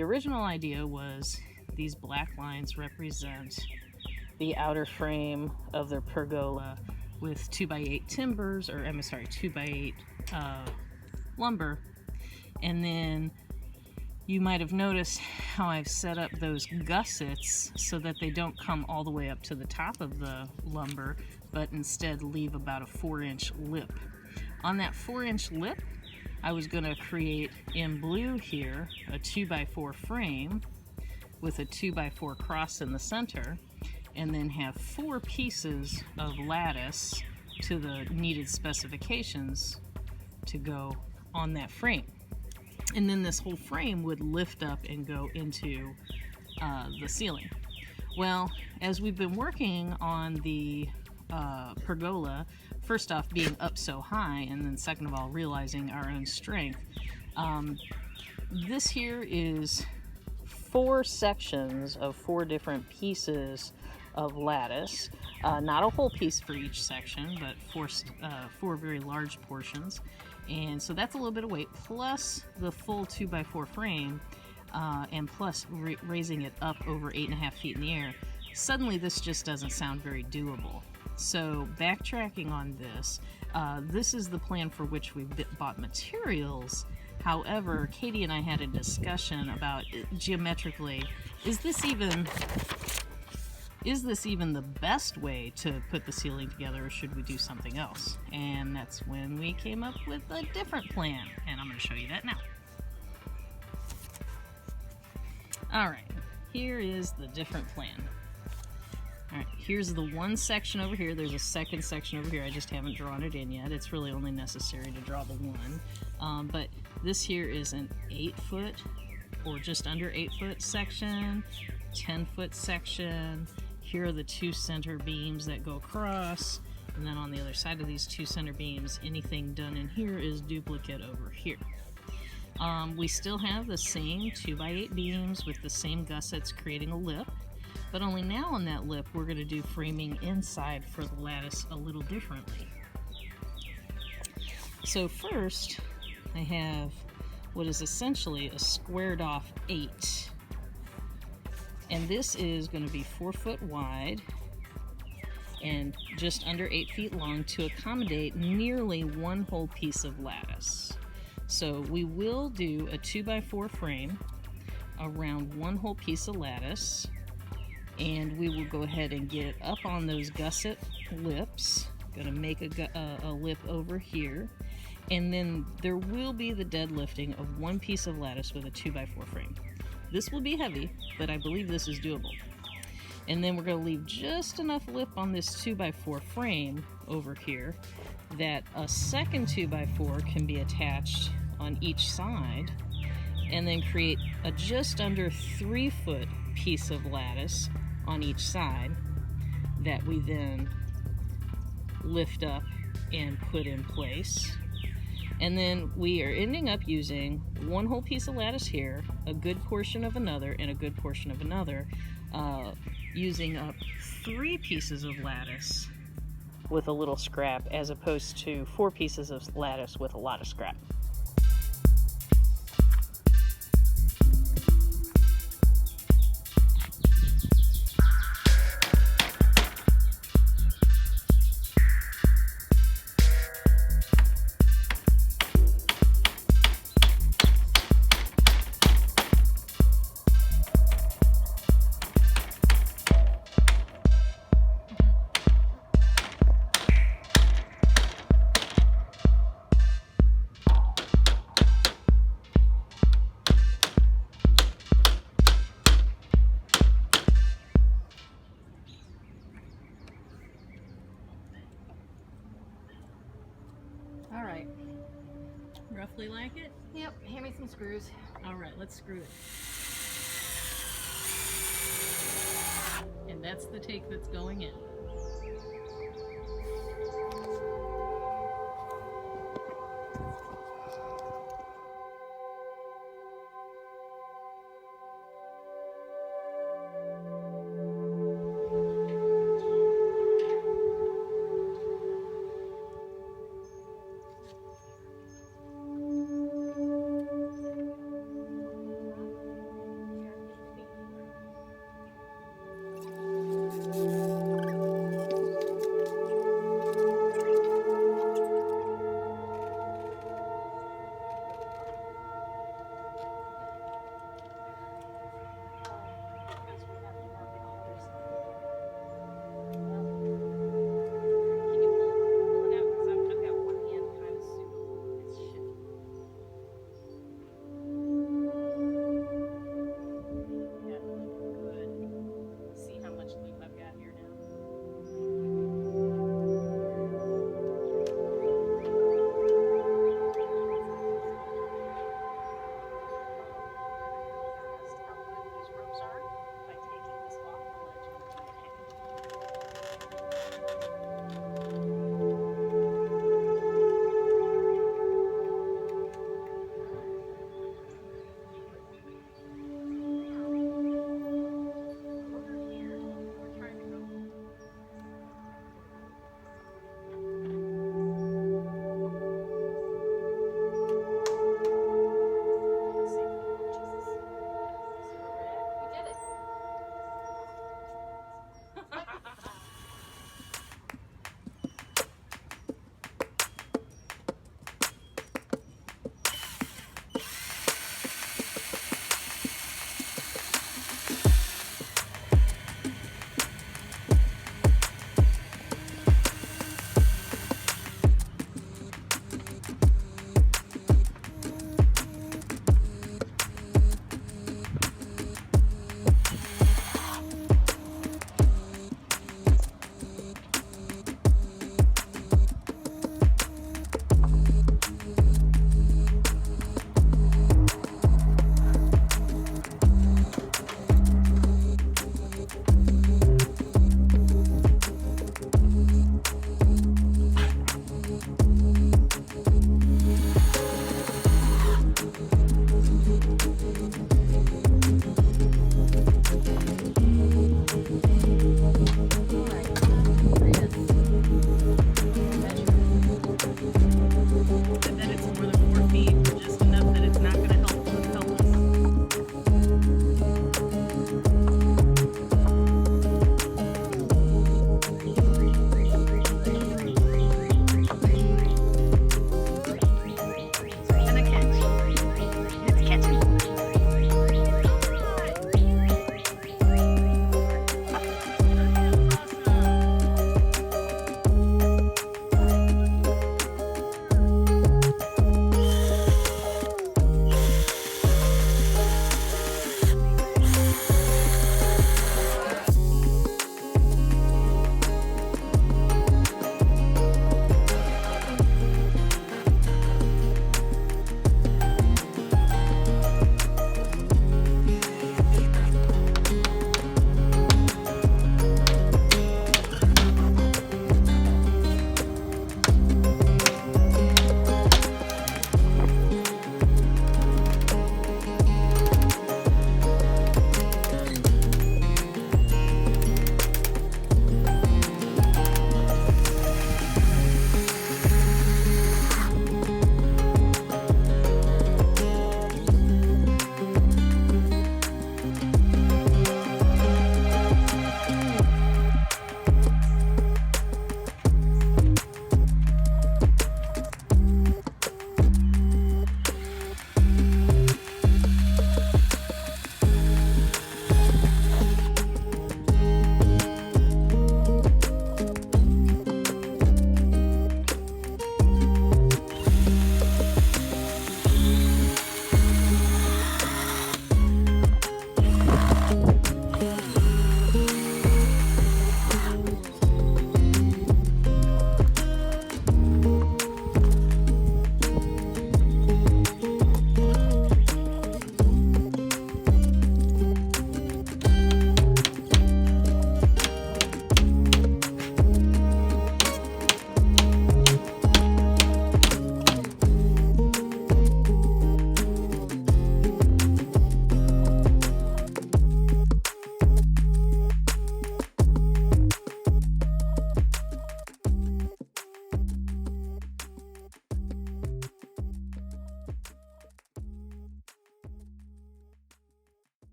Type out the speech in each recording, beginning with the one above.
the original idea was these black lines represent the outer frame of their pergola with 2x8 timbers, or I'm sorry, 2x8 lumber. And then you might have noticed how I've set up those gussets so that they don't come all the way up to the top of the lumber, but instead leave about a 4-inch lip. On that 4-inch lip, I was going to create in blue here a 2x4 frame with a 2x4 cross in the center, and then have 4 pieces of lattice to the needed specifications to go on that frame. And then this whole frame would lift up and go into the ceiling. Well, as we've been working on the pergola, first off being up so high, and then second of all realizing our own strength, this here is 4 sections of 4 different pieces of lattice. Not a whole piece for each section, but 4 very large portions. And so that's a little bit of weight, plus the full 2x4 frame, and plus raising it up over 8.5 feet in the air. Suddenly this just doesn't sound very doable. So backtracking on this, this is the plan for which we bought materials. However, Katie and I had a discussion about geometrically, is this even the best way to put the ceiling together, or should we do something else? And that's when we came up with a different plan, and I'm going to show you that now. Alright, here is the different plan. Alright, here's the one section over here. There's a second section over here. I just haven't drawn it in yet. It's really only necessary to draw the one. But this here is an 8-foot or just under 8-foot section, 10-foot section. Here are the 2 center beams that go across, and then on the other side of these 2 center beams, anything done in here is duplicate over here. We still have the same 2x8 beams with the same gussets creating a lip, but only now on that lip we're going to do framing inside for the lattice a little differently. So first I have what is essentially a squared off 8. And this is going to be 4 foot wide and just under 8 feet long to accommodate nearly 1 whole piece of lattice. So we will do a 2x4 frame around 1 whole piece of lattice, and we will go ahead and get it up on those gusset lips. Going to make a lip over here, and then there will be the deadlifting of 1 piece of lattice with a 2x4 frame. This will be heavy, but I believe this is doable. And then we're going to leave just enough lip on this 2x4 frame over here that a second 2x4 can be attached on each side, and then create a just under 3-foot piece of lattice on each side that we then lift up and put in place. And then we are ending up using 1 whole piece of lattice here, a good portion of another, and a good portion of another, using up 3 pieces of lattice with a little scrap, as opposed to 4 pieces of lattice with a lot of scrap. All right, roughly like it? Yep, hand me some screws. All right, let's screw it. And that's the take that's going in.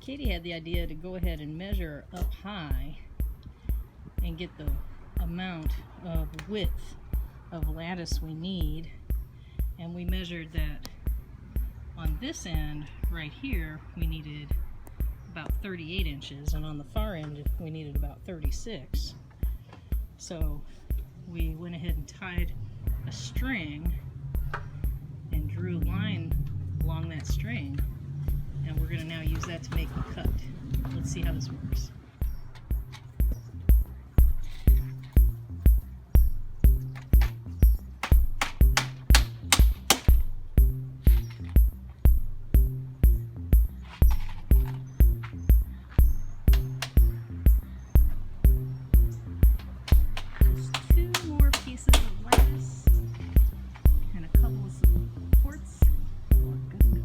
Katie had the idea to go ahead and measure up high and get the amount of width of lattice we need, and we measured that on this end right here we needed about 38 inches, and on the far end we needed about 36. So we went ahead and tied a string and drew a line along that string, and we're going to now use that to make the cut. Let's see how this works. Just 2 more pieces of lattice and a couple of supports. We're good to go.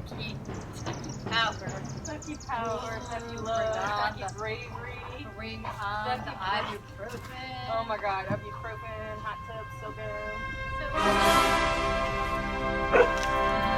Tucky power. Tucky power, Tucky love, Tucky bravery. Bring on the ibuprofen. Oh my god, ibuprofen, hot tub, so good. So